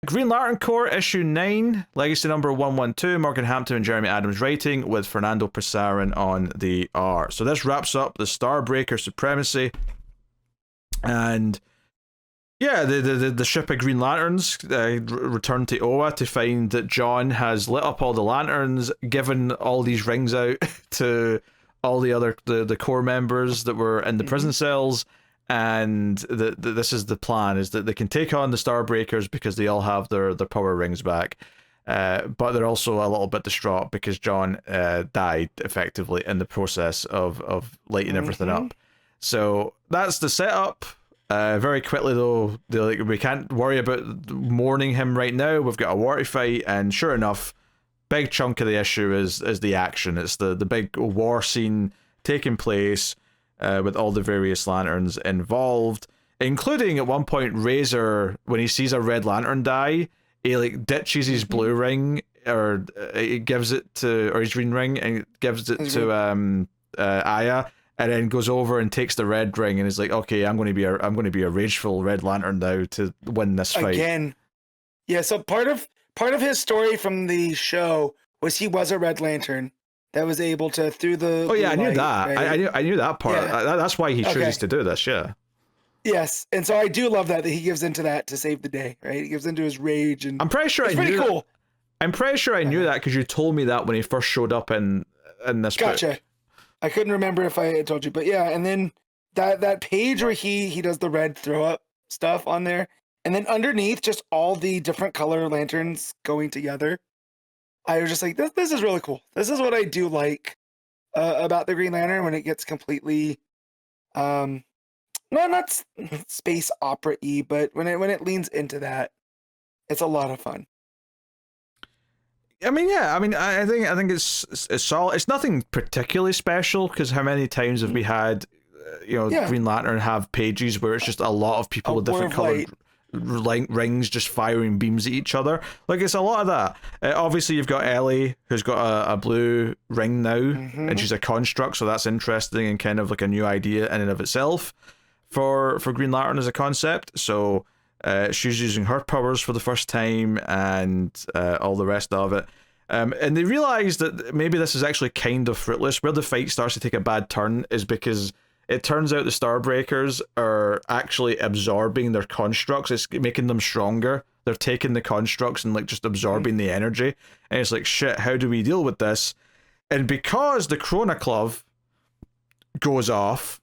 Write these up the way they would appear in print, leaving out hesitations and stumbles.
Green Lantern Corps issue 9, legacy number 112, Morgan Hampton and Jeremy Adams writing, with Fernando Pasarín on the art. So this wraps up the Starbreaker supremacy, and yeah, the ship of Green Lanterns return to Oa to find that John has lit up all the lanterns, given all these rings out to all the other the core members that were in the prison cells. And this is the plan, is that they can take on the Starbreakers because they all have their power rings back. But they're also a little bit distraught because John died effectively in the process of lighting everything up. So that's the setup. Very quickly though, we can't worry about mourning him right now. We've got a war fight, and sure enough, big chunk of the issue is the action. It's the big war scene taking place. With all the various lanterns involved, including at one point Razor, when he sees a red lantern die, he like ditches his blue ring, or he gives it to, or his green ring, and gives it to Aya, and then goes over and takes the red ring, and is like, okay, I'm going to be a rageful red lantern now to win this fight again. Yeah, so part of his story from the show was he was a red lantern that was able to, through the I knew that. Right? I knew that part. Yeah. That's why he chooses to do this, yeah. Yes, and so I do love that he gives into that to save the day, right? He gives into his rage, and I'm pretty sure it's pretty cool. I'm pretty sure I knew that because you told me that when he first showed up in this Gotcha. book. I couldn't remember if I had told you, but yeah, and then that page where he does the red throw up stuff on there, and then underneath just all the different color lanterns going together. I was just like, this is really cool. This is what I do like about the Green Lantern, when it gets completely, not space opera-y, but when it leans into that, it's a lot of fun. I mean, yeah. I mean, I think it's solid. It's nothing particularly special, because how many times have we had, Green Lantern have pages where it's just a lot of people with different colored rings just firing beams at each other. Like, it's a lot of that. Obviously you've got Ellie, who's got a blue ring now, and she's a construct, so that's interesting and kind of like a new idea in and of itself for Green Lantern as a concept. So she's using her powers for the first time, and all the rest of it. And they realize that maybe this is actually kind of fruitless. Where the fight starts to take a bad turn is because it turns out the Starbreakers are actually absorbing their constructs. It's making them stronger. They're taking the constructs and like just absorbing the energy. And it's like, shit, how do we deal with this? And because the Chronoclove goes off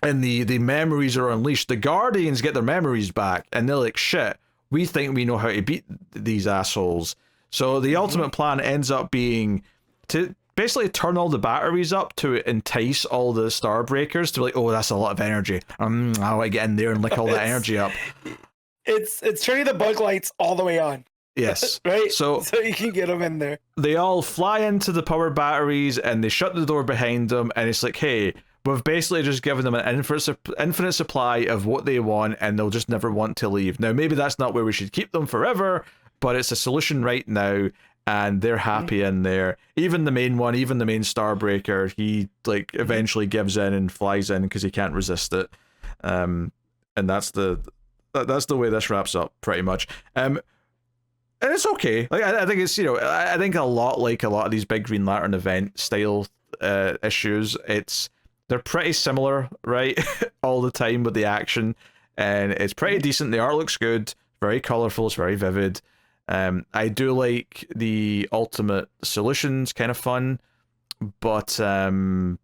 and the memories are unleashed, the Guardians get their memories back, and they're like, shit, we think we know how to beat these assholes. So the ultimate plan ends up being to basically turn all the batteries up to entice all the Starbreakers to be like, oh, that's a lot of energy. I want to get in there and lick all that energy up. It's turning the bug lights all the way on. Yes. Right? So you can get them in there. They all fly into the power batteries, and they shut the door behind them, and it's like, hey, we've basically just given them an infinite supply of what they want, and they'll just never want to leave. Now, maybe that's not where we should keep them forever, but it's a solution right now. And they're happy in there. Even the main Starbreaker, he like eventually gives in and flies in because he can't resist it. And that's the way this wraps up pretty much. And it's okay. Like I think it's I think a lot of these big Green Lantern event style issues. They're pretty similar, right? All the time with the action, and it's pretty decent. The art looks good, very colorful, it's very vivid. I do like the ultimate solutions, kind of fun, but also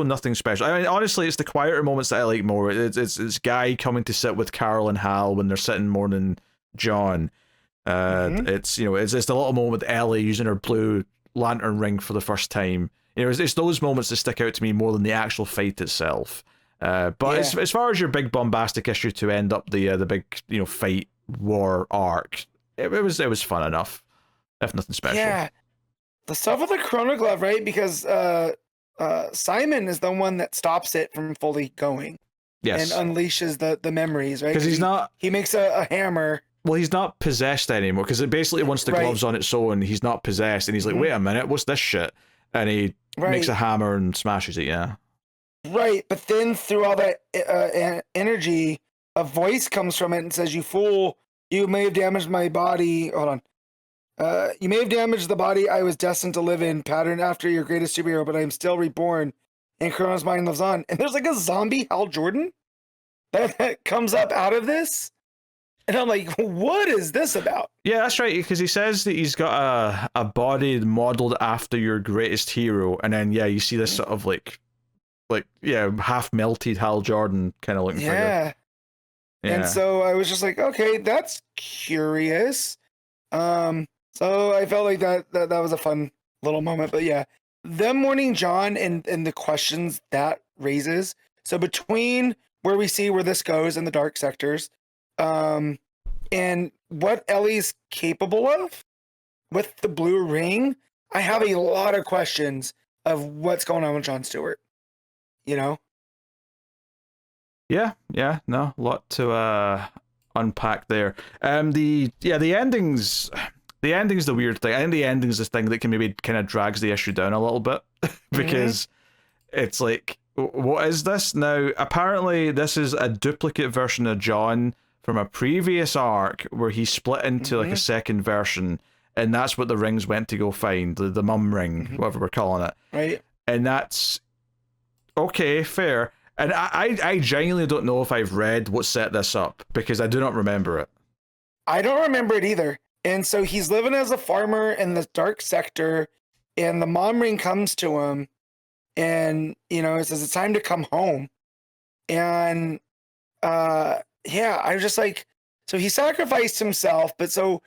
nothing special. I mean, honestly, it's the quieter moments that I like more. It's Guy coming to sit with Carol and Hal when they're sitting mourning John. It's the little moment with Ellie using her blue lantern ring for the first time. It's those moments that stick out to me more than the actual fight itself. As far as your big bombastic issue to end up the big fight war arc, it was fun enough, if nothing special. Yeah, the stuff with the Chronoclove, right? Because Simon is the one that stops it from fully going. Yes, and unleashes the memories, right? Because he makes a hammer. Well, he's not possessed anymore, because it basically once the glove's on its own, he's not possessed, and he's like, wait a minute, what's this shit? And he makes a hammer and smashes it. Yeah, right. But then through all that energy, a voice comes from it and says, "You fool! You may have damaged my body. Hold on. You may have damaged the body I was destined to live in, patterned after your greatest superhero, but I am still reborn, and Chrono's mind lives on. And there's like a zombie Hal Jordan that comes up out of this. And I'm like, what is this about? Yeah, that's right, because he says that he's got a body modeled after your greatest hero, and then yeah, you see this sort of like yeah, half melted Hal Jordan kind of looking figure. Yeah. And so I was just like, okay, that's curious. So I felt like that was a fun little moment. But yeah, them warning John and the questions that raises. So between where we see where this goes in the dark sectors, and what Ellie's capable of with the blue ring, I have a lot of questions of what's going on with Jon Stewart. You know? Yeah, no, a lot to unpack there. The ending's the weird thing. I think the ending's this thing that can maybe kind of drags the issue down a little bit because it's like, what is this now? Apparently, this is a duplicate version of John from a previous arc where he split into like a second version, and that's what the rings went to go find, the mum ring, whatever we're calling it. Right. And that's okay, fair. And I genuinely don't know if I've read what set this up, because I do not remember it. I don't remember it either. And so he's living as a farmer in the dark sector, and the mom ring comes to him, and, you know, it says it's time to come home. And, yeah, I was just like, so he sacrificed himself, but so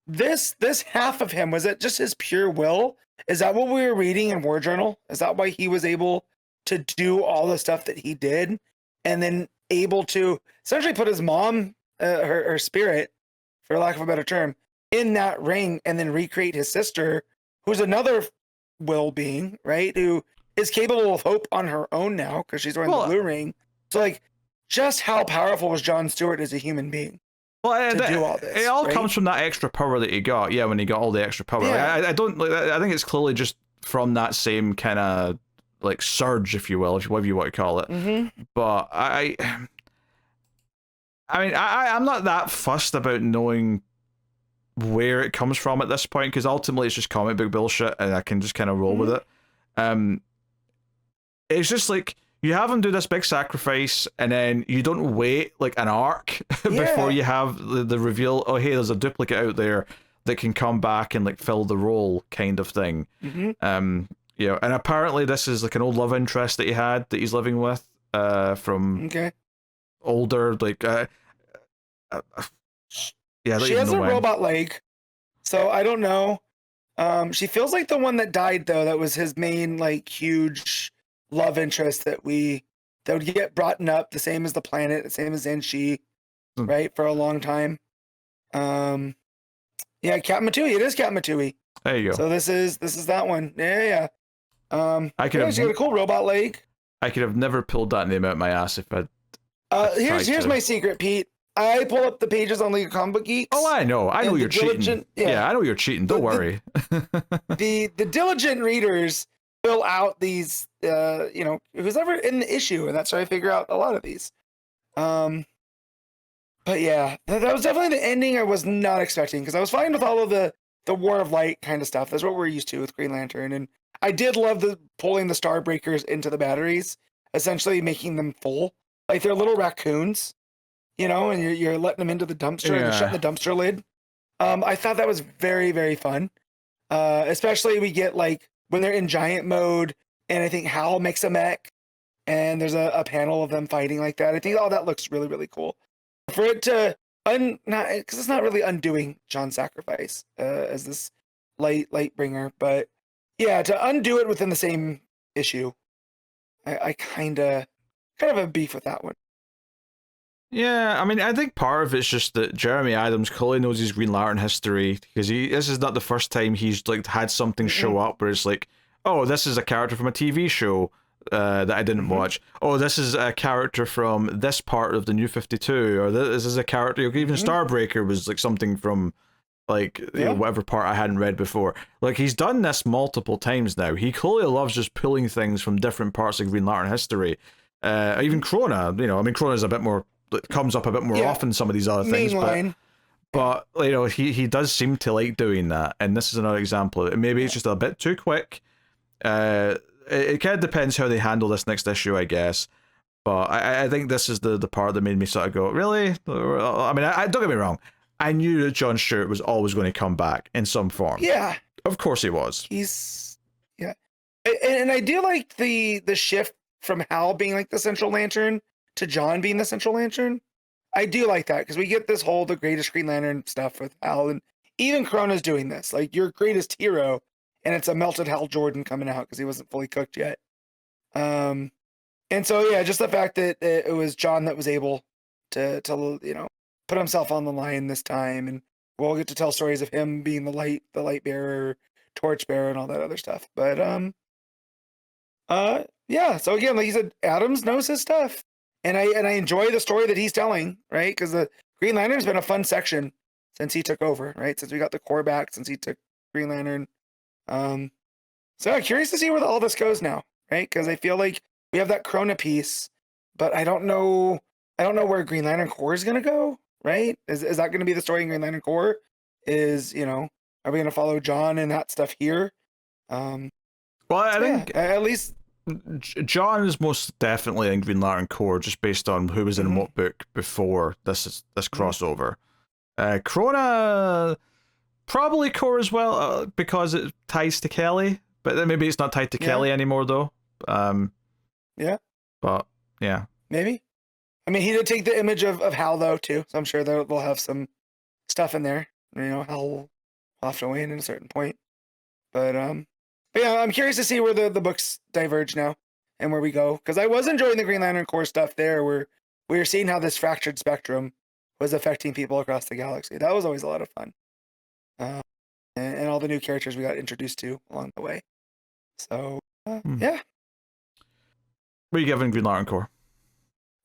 this half of him, was it just his pure will? Is that what we were reading in War Journal? Is that why he was able to do all the stuff that he did, and then able to essentially put his mom, her spirit, for lack of a better term, in that ring, and then recreate his sister, who's another will being, right? Who is capable of hope on her own now because she's wearing the blue ring. So, like, just how powerful was Jon Stewart as a human being? Well, to do all this, it all comes from that extra power that he got. Yeah, when he got all the extra power. Yeah. I don't. I think it's clearly just from that same kind of like surge, if you will, whatever you want to call it. But I mean, I'm not that fussed about knowing where it comes from at this point, because ultimately it's just comic book bullshit, and I can just kind of roll with it. It's just like, you have him do this big sacrifice, and then you don't wait like an arc before you have the reveal, oh hey, there's a duplicate out there that can come back and like fill the role, kind of thing. You know, and apparently this is like an old love interest that he had, that he's living with, from older, like yeah, she has a robot leg, so I don't know. She feels like the one that died, though. That was his main, like, huge love interest that would get brought up, the same as the planet, the same as Zenshi, right, for a long time. Yeah, Cat Matui. It is Cat Matui. There you go. So this is that one. Yeah. I could have. She got a cool robot leg. I could have never pulled that name out of my ass if I'd. Here's my secret, Pete. I pull up the pages on League of Comic Book Geeks. Oh, I know you're cheating. Yeah, I know you're cheating. Don't worry. The diligent readers fill out these, you know, who's ever in the issue, and that's how I figure out a lot of these. But yeah, that was definitely the ending I was not expecting, because I was fine with all of the War of Light kind of stuff. That's what we're used to with Green Lantern, and I did love pulling the Star Breakers into the batteries, essentially making them full, like they're little raccoons. You know, and you're letting them into the dumpster and shutting the dumpster lid. I thought that was very, very fun. Especially we get, like, when they're in giant mode, and I think Hal makes a mech, and there's a panel of them fighting like that. I think all that looks really, really cool. For it to because it's not really undoing John's sacrifice as this light bringer, but yeah, to undo it within the same issue, I kind of have a beef with that one. Yeah, I mean, I think part of it's just that Jeremy Adams clearly knows his Green Lantern history, because this is not the first time he's like had something show up where it's like, oh, this is a character from a TV show that I didn't watch. Oh, this is a character from this part of the New 52, or this is a character, even Starbreaker was like something from like you know, whatever part I hadn't read before. Like, he's done this multiple times now. He clearly loves just pulling things from different parts of Green Lantern history. Even Krona, you know, I mean, Krona's a bit more that comes up a bit more Yeah. often. Some of these other things, Mainline. but you know, he does seem to like doing that, and this is another example of it. Maybe it's just a bit too quick. It kind of depends how they handle this next issue, I guess. But I think this is the part that made me sort of go, really? I mean, I don't get me wrong. I knew that John Stewart was always going to come back in some form. Yeah. Of course he was. Yeah. And I do like the shift from Hal being like the Central Lantern to John being the Central Lantern. I do like that because we get this whole the greatest Green Lantern stuff with Hal, and even Corona's doing this. Like, your greatest hero, and it's a melted Hal Jordan coming out because he wasn't fully cooked yet. And so, yeah, just the fact that it was John that was able to put himself on the line this time, and we'll get to tell stories of him being the light bearer, torch bearer, and all that other stuff. But yeah. So again, like you said, Adams knows his stuff, and I enjoy the story that he's telling, right? Because the Green Lantern's been a fun section since he took over, right? Since we got the core back, since he took Green Lantern. So I'm curious to see where all this goes now, right? Because I feel like we have that Corona piece, but I don't know where Green Lantern Corps is gonna go, right? Is that gonna be the story in Green Lantern Corps? Are we gonna follow John and that stuff here? Well, I think at least John is most definitely in Green Lantern Corps, just based on who was in what book before this crossover. Corona probably Corps as well, because it ties to Kelly, but then maybe it's not tied to Kelly anymore though. Yeah. But yeah. Maybe. I mean, he did take the image of Hal though too, so I'm sure they'll have some stuff in there. Hal will have to win at a certain point. But yeah, I'm curious to see where the books diverge now and where we go, because I was enjoying the Green Lantern Corps stuff there, where we were seeing how this fractured spectrum was affecting people across the galaxy. That was always a lot of fun, and all the new characters we got introduced to along the way. So yeah. What are you giving Green Lantern Corps?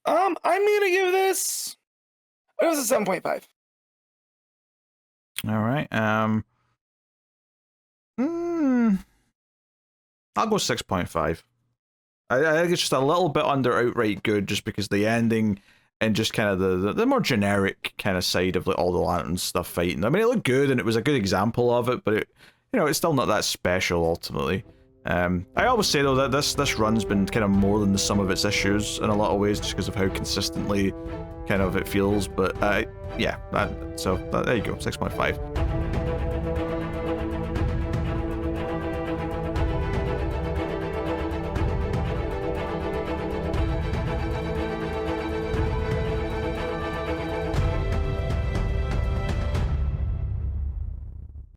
I'm gonna give this. It was a 7.5. All right. I'll go 6.5. I think it's just a little bit under outright good, just because the ending and just kind of the more generic kind of side of like all the Lantern stuff fighting. I mean, it looked good and it was a good example of it, but it's still not that special ultimately. I always say though that this run's been kind of more than the sum of its issues in a lot of ways, just because of how consistently kind of it feels. But yeah, so there you go, 6.5.